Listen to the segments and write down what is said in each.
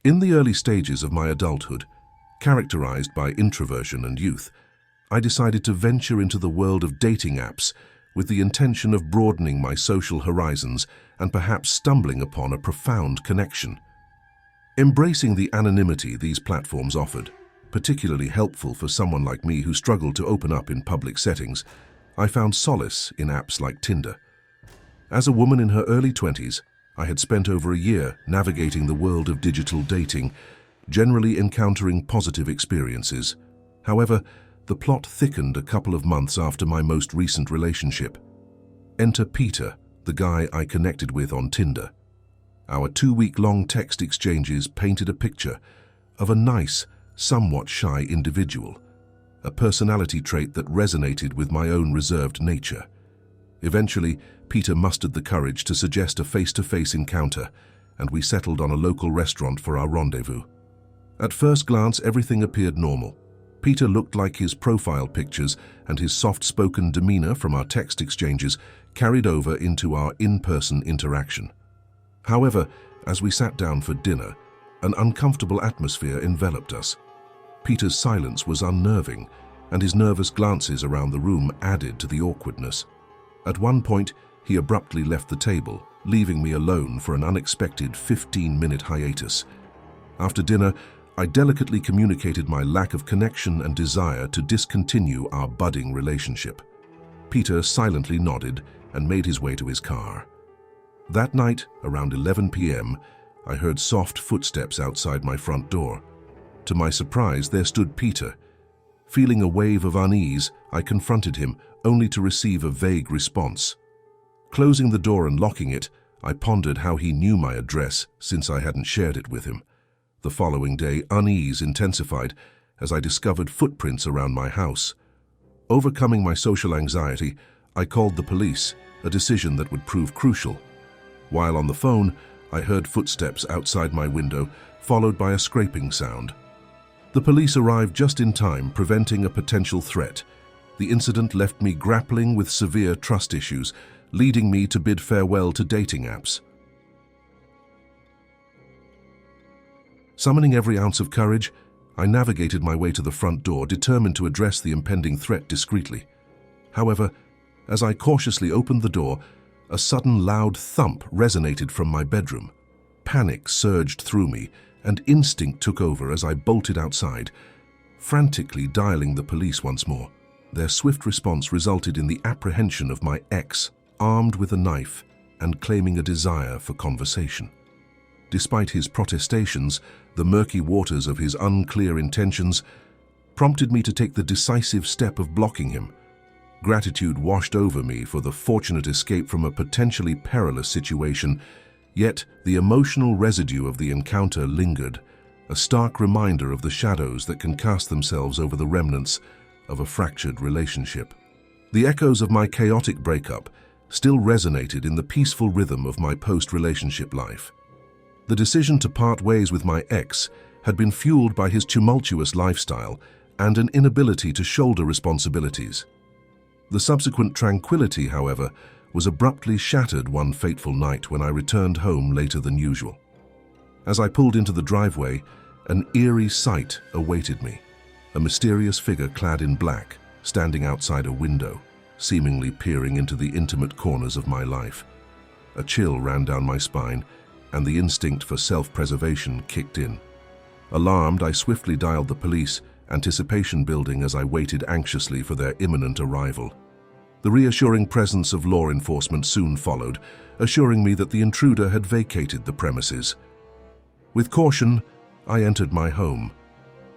In the early stages of my adulthood, characterized by introversion and youth, I decided to venture into the world of dating apps with the intention of broadening my social horizons and perhaps stumbling upon a profound connection. Embracing the anonymity these platforms offered, particularly helpful for someone like me who struggled to open up in public settings, I found solace in apps like Tinder. As a woman in her early 20s, I had spent over a year navigating the world of digital dating, generally encountering positive experiences. However, the plot thickened a couple of months after my most recent relationship. Enter Peter, the guy I connected with on Tinder. Our 2-week-long text exchanges painted a picture of a nice, somewhat shy individual, a personality trait that resonated with my own reserved nature. Eventually, Peter mustered the courage to suggest a face-to-face encounter, and we settled on a local restaurant for our rendezvous. At first glance, everything appeared normal. Peter looked like his profile pictures, and his soft-spoken demeanor from our text exchanges carried over into our in-person interaction. However, as we sat down for dinner, an uncomfortable atmosphere enveloped us. Peter's silence was unnerving, and his nervous glances around the room added to the awkwardness. At one point, he abruptly left the table, leaving me alone for an unexpected 15-minute hiatus. After dinner, I delicately communicated my lack of connection and desire to discontinue our budding relationship. Peter silently nodded and made his way to his car. That night, around 11 p.m., I heard soft footsteps outside my front door. To my surprise, there stood Peter. Feeling a wave of unease, I confronted him, only to receive a vague response. Closing the door and locking it, I pondered how he knew my address since I hadn't shared it with him. The following day, unease intensified as I discovered footprints around my house. Overcoming my social anxiety, I called the police, a decision that would prove crucial. While on the phone, I heard footsteps outside my window, followed by a scraping sound. The police arrived just in time, preventing a potential threat. The incident left me grappling with severe trust issues, leading me to bid farewell to dating apps. Summoning every ounce of courage, I navigated my way to the front door, determined to address the impending threat discreetly. However, as I cautiously opened the door, a sudden loud thump resonated from my bedroom. Panic surged through me, and instinct took over as I bolted outside, frantically dialing the police once more. Their swift response resulted in the apprehension of my ex, armed with a knife and claiming a desire for conversation. Despite his protestations, the murky waters of his unclear intentions prompted me to take the decisive step of blocking him. Gratitude washed over me for the fortunate escape from a potentially perilous situation, yet the emotional residue of the encounter lingered, a stark reminder of the shadows that can cast themselves over the remnants of a fractured relationship. The echoes of my chaotic breakup still resonated in the peaceful rhythm of my post-relationship life. The decision to part ways with my ex had been fueled by his tumultuous lifestyle and an inability to shoulder responsibilities. The subsequent tranquility, however, was abruptly shattered one fateful night when I returned home later than usual. As I pulled into the driveway, an eerie sight awaited me. A mysterious figure clad in black, standing outside a window, seemingly peering into the intimate corners of my life. A chill ran down my spine, and the instinct for self-preservation kicked in. Alarmed, I swiftly dialed the police, anticipation building as I waited anxiously for their imminent arrival. The reassuring presence of law enforcement soon followed, assuring me that the intruder had vacated the premises. With caution, I entered my home,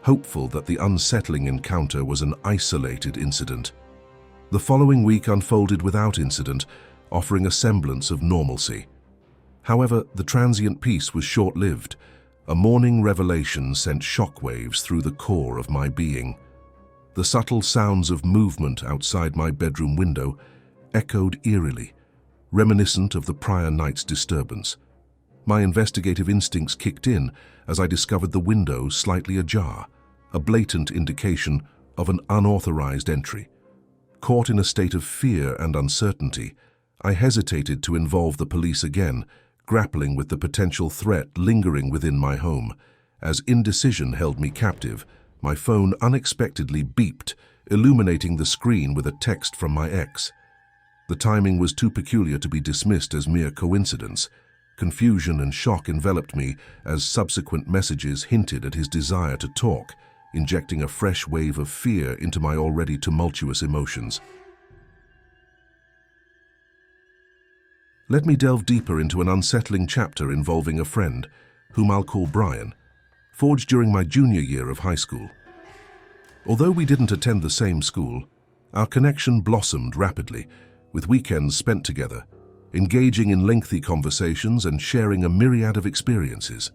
hopeful that the unsettling encounter was an isolated incident. The following week unfolded without incident, offering a semblance of normalcy. However, the transient peace was short-lived. A morning revelation sent shockwaves through the core of my being. The subtle sounds of movement outside my bedroom window echoed eerily, reminiscent of the prior night's disturbance. My investigative instincts kicked in as I discovered the window slightly ajar, a blatant indication of an unauthorized entry. Caught in a state of fear and uncertainty, I hesitated to involve the police again, grappling with the potential threat lingering within my home. As indecision held me captive, my phone unexpectedly beeped, illuminating the screen with a text from my ex. The timing was too peculiar to be dismissed as mere coincidence. Confusion and shock enveloped me as subsequent messages hinted at his desire to talk, injecting a fresh wave of fear into my already tumultuous emotions. Let me delve deeper into an unsettling chapter involving a friend, whom I'll call Brian, forged during my junior year of high school. Although we didn't attend the same school, our connection blossomed rapidly, with weekends spent together, engaging in lengthy conversations and sharing a myriad of experiences.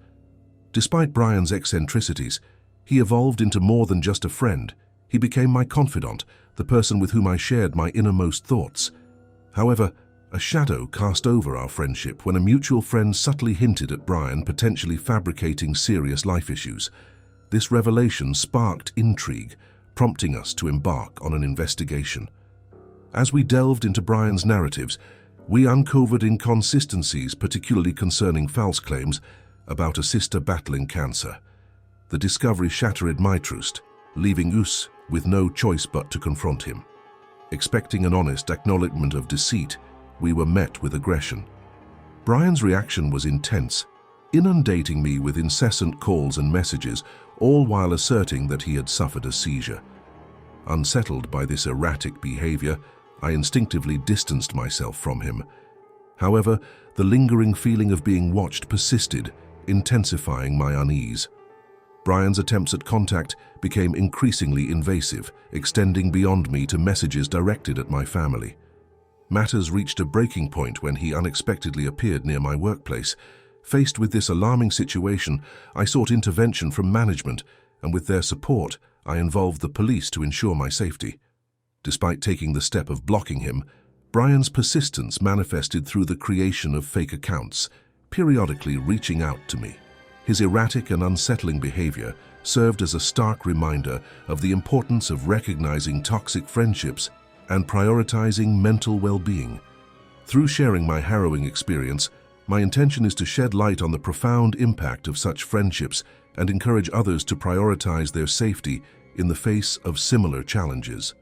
Despite Brian's eccentricities, he evolved into more than just a friend. He became my confidant, the person with whom I shared my innermost thoughts. However, a shadow cast over our friendship when a mutual friend subtly hinted at Brian potentially fabricating serious life issues. This revelation sparked intrigue, prompting us to embark on an investigation. As we delved into Brian's narratives, we uncovered inconsistencies, particularly concerning false claims about a sister battling cancer. The discovery shattered my trust, leaving us with no choice but to confront him. Expecting an honest acknowledgement of deceit, we were met with aggression. Brian's reaction was intense, inundating me with incessant calls and messages, all while asserting that he had suffered a seizure. Unsettled by this erratic behavior, I instinctively distanced myself from him. However, the lingering feeling of being watched persisted, intensifying my unease. Brian's attempts at contact became increasingly invasive, extending beyond me to messages directed at my family. Matters reached a breaking point when he unexpectedly appeared near my workplace. Faced with this alarming situation, I sought intervention from management, and with their support, I involved the police to ensure my safety. Despite taking the step of blocking him, Brian's persistence manifested through the creation of fake accounts, periodically reaching out to me. His erratic and unsettling behavior served as a stark reminder of the importance of recognizing toxic friendships and prioritizing mental well-being. Through sharing my harrowing experience, my intention is to shed light on the profound impact of such friendships and encourage others to prioritize their safety in the face of similar challenges.